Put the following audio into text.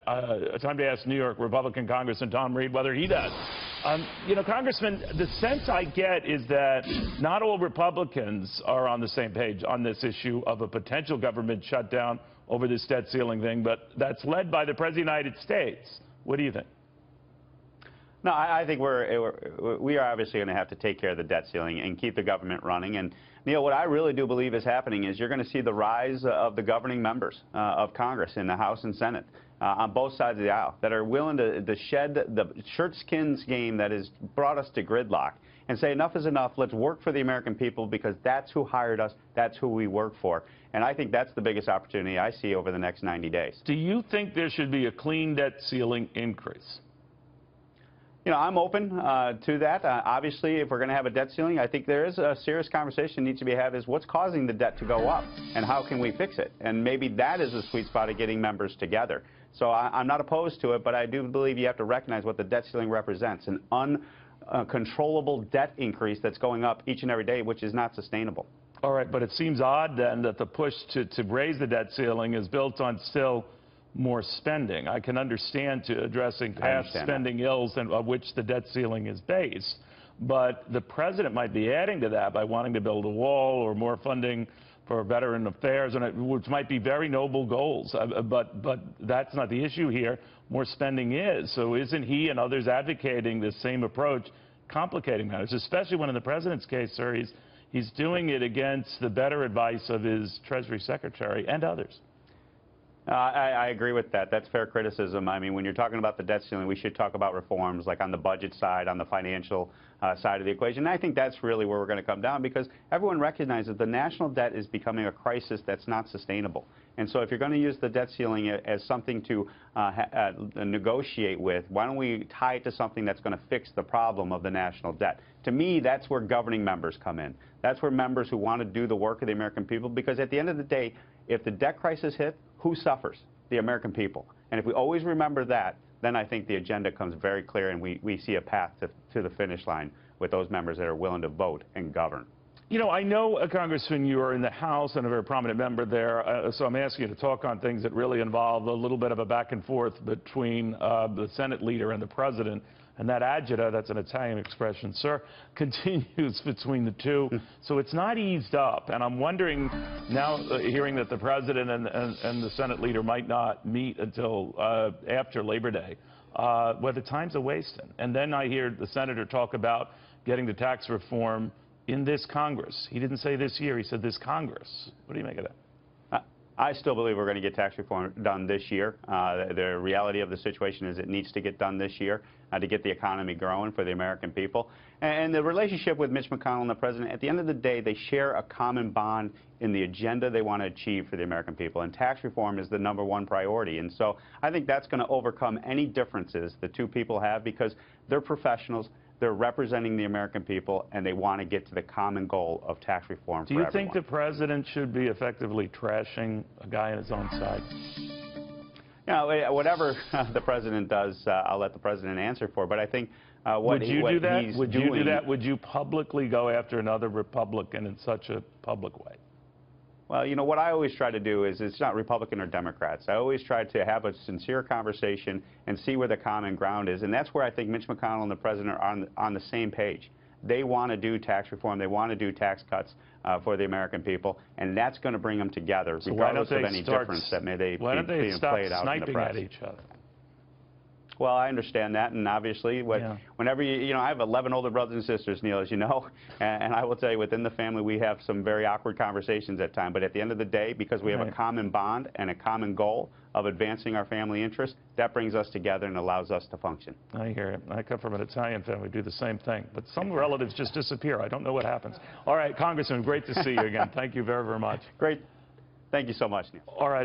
Time to ask New York Republican Congressman Tom Reed whether he does. Congressman, the sense I get is that not all Republicans are on the same page on this issue of a potential government shutdown over this debt ceiling thing, but that's led by the President of the United States. What do you think? No, I think we are obviously going to have to take care of the debt ceiling and keep the government running. And, Neil, what I really do believe is happening is you're going to see the rise of the governing members of Congress in the House and Senate on both sides of the aisle that are willing to shed the shirtskins game that has brought us to gridlock and say enough is enough. Let's work for the American people because that's who hired us. That's who we work for. And I think that's the biggest opportunity I see over the next 90 days. Do you think there should be a clean debt ceiling increase? I'm open to that. Obviously, if we're going to have a debt ceiling, I think there is a serious conversation needs to be had is what's causing the debt to go up and how can we fix it? And maybe that is the sweet spot of getting members together. So I'm not opposed to it, but I do believe you have to recognize what the debt ceiling represents, an uncontrollable debt increase that's going up each and every day, which is not sustainable. All right, but it seems odd then that the push to raise the debt ceiling is built on still more spending. I can understand to addressing past spending ills and of which the debt ceiling is based, but the president might be adding to that by wanting to build a wall or more funding for veteran affairs, which might be very noble goals, but that's not the issue here. More spending is. So isn't he and others advocating this same approach complicating matters, especially when in the president's case, sir, he's doing it against the better advice of his Treasury Secretary and others? I agree with that. That's fair criticism. I mean, when you're talking about the debt ceiling, we should talk about reforms like on the budget side, on the financial side of the equation. And I think that's really where we're going to come down because everyone recognizes the national debt is becoming a crisis that's not sustainable. And so if you're going to use the debt ceiling as something to negotiate with, why don't we tie it to something that's going to fix the problem of the national debt? To me, that's where governing members come in. That's where members who want to do the work of the American people, because at the end of the day, if the debt crisis hits, who suffers? The American people. And if we always remember that, then I think the agenda comes very clear and we see a path to the finish line with those members that are willing to vote and govern. I know, Congressman, you are in the House and a very prominent member there, so I'm asking you to talk on things that really involve a little bit of a back and forth between the Senate leader and the president. And that agita, that's an Italian expression, sir, continues between the two. So it's not eased up. And I'm wondering now, hearing that the president and the Senate leader might not meet until after Labor Day, whether time's a wasting. And then I hear the senator talk about getting the tax reform in this Congress. He didn't say this year, he said this Congress. What do you make of that? I still believe we're going to get tax reform done this year. The reality of the situation is it needs to get done this year to get the economy growing for the American people. And the relationship with Mitch McConnell and the president, at the end of the day, they share a common bond in the agenda they want to achieve for the American people. And tax reform is the #1 priority. And so I think that's going to overcome any differences the two people have because they're professionals. They're representing the American people, and they want to get to the common goal of tax reform for everyone. Do you think the president should be effectively trashing a guy on his own side? Whatever the president does, I'll let the president answer for. But I think Would you do that? Would you publicly go after another Republican in such a public way? Well, what I always try to do is it's not Republican or Democrats. I always try to have a sincere conversation and see where the common ground is. And that's where I think Mitch McConnell and the president are on the same page. They want to do tax reform. They want to do tax cuts for the American people. And that's going to bring them together, regardless of any difference that may be played out in the press. Why don't they stop sniping at each other? Well, I understand that, and obviously, whenever I have 11 older brothers and sisters, Neil, as you know, and I will tell you, within the family, we have some very awkward conversations at times. But at the end of the day, because we have a common bond and a common goal of advancing our family interests, that brings us together and allows us to function. I hear it. I come from an Italian family. We do the same thing. But some relatives just disappear. I don't know what happens. All right, Congressman, great to see you again. Thank you very, very much. Great. Thank you so much, Neil. All right.